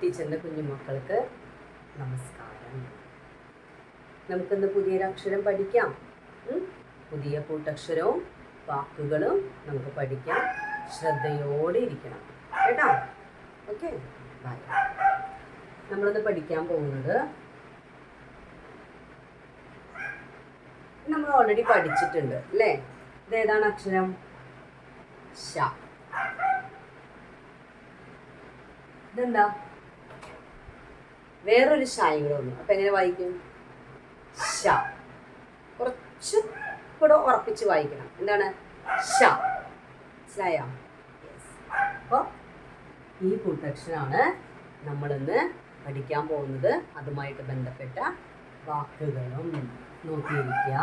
ടീച്ചറിൻ്റെ കുഞ്ഞുമക്കൾക്ക് നമസ്കാരം. നമുക്കിന്ന് പുതിയൊരു അക്ഷരം പഠിക്കാം. പുതിയ കൂട്ടക്ഷരവും വാക്കുകളും നമുക്ക് പഠിക്കാം. ശ്രദ്ധയോടെ ഇരിക്കണം കേട്ടോ. Okay, bye. നമ്മളിന്ന് പഠിക്കാൻ പോകുന്നത് നമ്മൾ ഓൾറെഡി പഠിച്ചിട്ടുണ്ട് അല്ലേ? ഇതേതാണ് അക്ഷരം? ശ. ഇതെന്താ? വേറൊരു ശായും കൂടെ വന്നു. അപ്പൊ എങ്ങനെ വായിക്കും? ശ. കുറച്ച് കൂടെ ഉറപ്പിച്ച് വായിക്കണം. എന്താണ്? ശ. മനസ്സിലായോ? അപ്പോൾ ഈ കൂട്ടക്ഷരമാണ് നമ്മളിന്ന് പഠിക്കാൻ പോകുന്നത്. അതുമായിട്ട് ബന്ധപ്പെട്ട വാക്കുകളും നോക്കിയിരിക്കുക.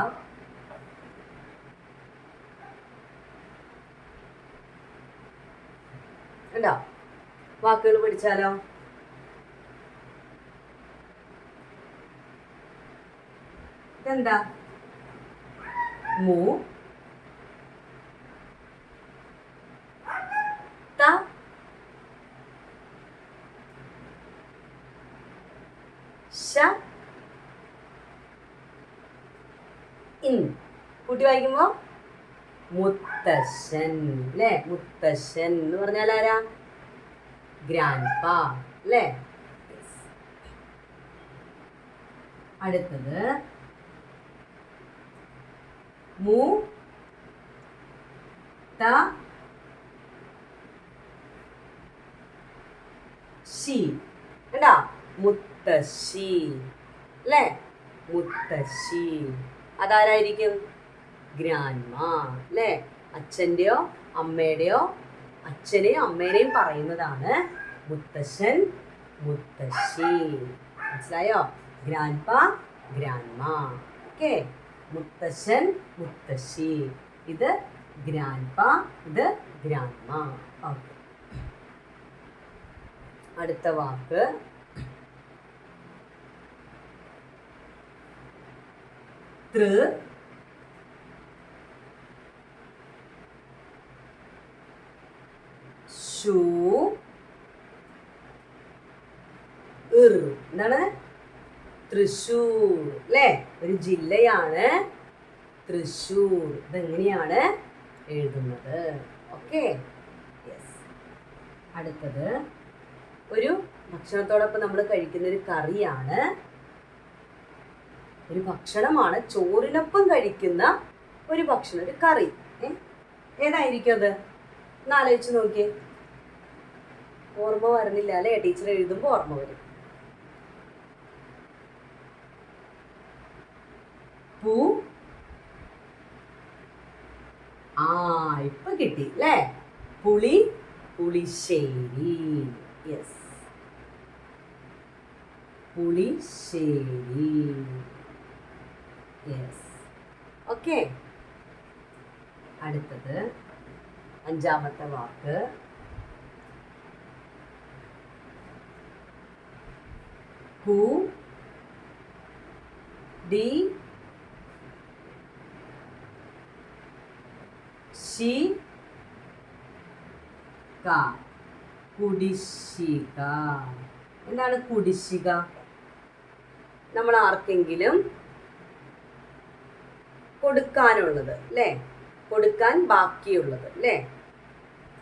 ഉണ്ടോ? വാക്കുകൾ പഠിച്ചാലോ? ഇതെന്താ? മു, ത, ശ, ഇൻ. കൂട്ടി വായിക്കുമ്പോ മുത്തശ്ശൻ അല്ലേ? മുത്തശ്ശൻ എന്ന് പറഞ്ഞാൽ ആരാ? ഗ്രാൻഡ്പ അല്ലേ? അടുത്തത് മു, ത, ശി. കണ്ടാ? മുത്തശ്ശി അല്ലേ? മുത്തശ്ശി. അതാരായിരിക്കും? ഗ്രാൻഡ്മ അല്ലേ? അച്ഛൻ്റെയോ അമ്മയുടെയോ അച്ഛനെയും അമ്മേനെയും പറയുന്നതാണ് മുത്തശ്ശൻ, മുത്തശ്ശി. മനസ്സിലായോ? Grandpa, grandma. ഓക്കെ, മുത്തശ്ശൻ, മുത്തശ്ശി. ഇത് ഗ്രാൻഡ്പ, ഇത് ഗ്രാൻഡ്മ. ഓക്കെ, അടുത്ത വാക്ക് തൃ, ശു, ഇർ. എന്താണ്? തൃശ്ശൂർ അല്ലേ? ഒരു ജില്ലയാണ് തൃശ്ശൂർ. ഇതെങ്ങനെയാണ് എഴുതുന്നത്? Okay, yes. അടുത്തത് ഒരു ഭക്ഷണത്തോടൊപ്പം നമ്മൾ കഴിക്കുന്ന ഒരു കറിയാണ്, ഒരു ഭക്ഷണമാണ്. ചോറിനൊപ്പം കഴിക്കുന്ന ഒരു ഭക്ഷണം, ഒരു കറി. ഏതായിരിക്കും അത്? ഒന്ന് ആലോചിച്ച് നോക്കിയേ. ഓർമ്മ വരുന്നില്ല അല്ലേ? ടീച്ചർ എഴുതുമ്പോൾ ഓർമ്മ വരും. പൂ. ഇപ്പൊ കിട്ടി അല്ലേ? പുളി, പുളിശ്ശേരി. യെസ്, പുളിശ്ശേരി. Yes, okay. അടുത്തത് അഞ്ചാമത്തെ വാക്ക് കു, ഡി, ശി, ക. കുടിശ്ശിക. എന്താണ് കുടിശ്ശിക? നമ്മൾ ആർക്കെങ്കിലും കൊടുക്കാനുള്ളത് അല്ലേ? കൊടുക്കാൻ ബാക്കിയുള്ളത് അല്ലേ?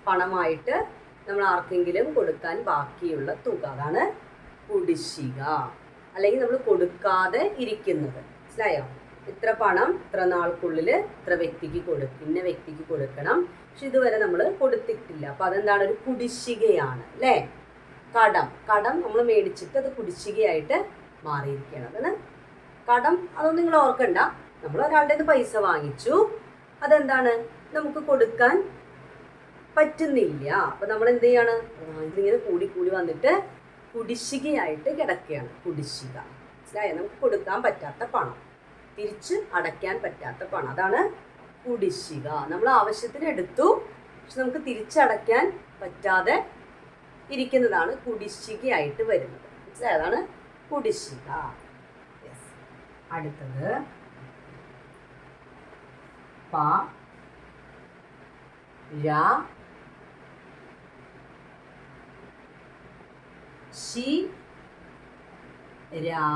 പണമായിട്ട് നമ്മൾ ആർക്കെങ്കിലും കൊടുക്കാൻ ബാക്കിയുള്ള തുക, അതാണ് കുടിശ്ശിക. അല്ലെങ്കിൽ നമ്മൾ കൊടുക്കാതെ ഇരിക്കുന്നത്. മനസ്സിലായോ? ഇത്ര പണം ഇത്ര നാൾക്കുള്ളിൽ ഇത്ര വ്യക്തിക്ക് ഇന്ന വ്യക്തിക്ക് കൊടുക്കണം, പക്ഷെ ഇതുവരെ നമ്മൾ കൊടുത്തിട്ടില്ല. അപ്പം അതെന്താണ്? ഒരു കുടിശ്ശികയാണ് അല്ലേ? കടം. കടം നമ്മൾ മേടിച്ചിട്ട് അത് കുടിശ്ശികയായിട്ട് മാറിയിരിക്കുകയാണ്. അതാണ് കടം. അതൊന്നും നിങ്ങൾ ഓർക്കണ്ട. നമ്മൾ ഒരാളുടെ പൈസ വാങ്ങിച്ചു, അതെന്താണ്? നമുക്ക് കൊടുക്കാൻ പറ്റുന്നില്ല. അപ്പം നമ്മൾ എന്ത് ചെയ്യാണ്? ഇതിങ്ങനെ കൂടി കൂടി വന്നിട്ട് കുടിശ്ശികയായിട്ട് കിടക്കുകയാണ്. കുടിശ്ശിക. മനസ്സിലായോ? നമുക്ക് കൊടുക്കാൻ പറ്റാത്ത പണം, തിരിച്ച് അടയ്ക്കാൻ പറ്റാത്ത പണം, അതാണ് കുടിശ്ശിക. നമ്മൾ ആവശ്യത്തിന് എടുത്തു, പക്ഷെ നമുക്ക് തിരിച്ചടയ്ക്കാൻ പറ്റാതെ ഇരിക്കുന്നതാണ് കുടിശ്ശികയായിട്ട് വരുന്നത്. മനസ്സിലായോ? അതാണ് കുടിശ്ശിക. അടുത്തത് പ, ര, ഷി രാ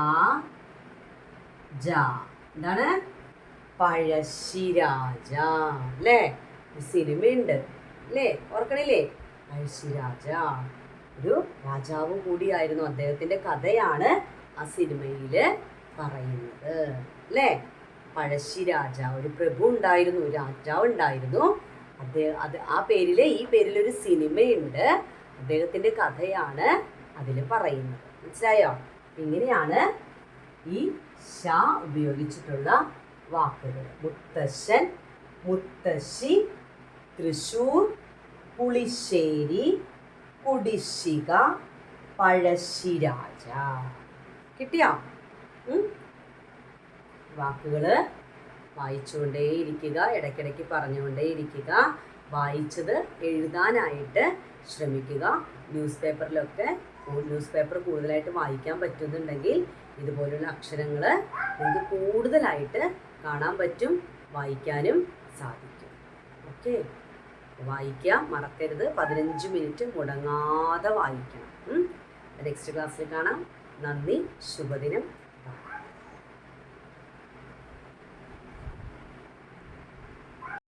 ജ. എന്താണ്? പഴശ്ശിരാജ. അല്ലേ? സിനിമയുണ്ട് അല്ലേ? ഓർക്കണില്ലേ? പഴശ്ശിരാജ ഒരു രാജാവ് കൂടിയായിരുന്നു. അദ്ദേഹത്തിന്റെ കഥയാണ് ആ സിനിമയിൽ പറയുന്നത് അല്ലേ? പഴശ്ശിരാജ ഒരു പ്രഭു ഉണ്ടായിരുന്നു, ഒരു രാജാവ് ഉണ്ടായിരുന്നു. ഈ പേരിലൊരു സിനിമയുണ്ട്. അദ്ദേഹത്തിന്റെ കഥയാണ് അതിൽ പറയുന്നത്. മനസ്സിലായോ? ഇങ്ങനെയാണ് ഈ ഷ ഉപയോഗിച്ചിട്ടുള്ള വാക്കുകൾ. മുത്തശ്ശൻ, മുത്തശ്ശി, തൃശ്ശൂർ, പുളിശ്ശേരി, കുടിശ്ശിക, പഴശ്ശിരാജ. കിട്ടിയോ? വാക്കുകൾ വായിച്ചുകൊണ്ടേയിരിക്കുക, ഇടയ്ക്കിടയ്ക്ക് പറഞ്ഞുകൊണ്ടേയിരിക്കുക. വായിച്ചത് എഴുതാനായിട്ട് ശ്രമിക്കുക. ന്യൂസ് പേപ്പർ കൂടുതലായിട്ട് വായിക്കാൻ പറ്റുന്നുണ്ടെങ്കിൽ ഇതുപോലുള്ള അക്ഷരങ്ങൾ നിങ്ങൾക്ക് കൂടുതലായിട്ട് കാണാൻ പറ്റും, വായിക്കാനും സാധിക്കും. ഓക്കെ, വായിക്കാൻ മറക്കരുത്. 15 മിനിറ്റ് മുടങ്ങാതെ വായിക്കണം. നെക്സ്റ്റ് ക്ലാസ്സിൽ കാണാം. നന്ദി. ശുഭദിനം.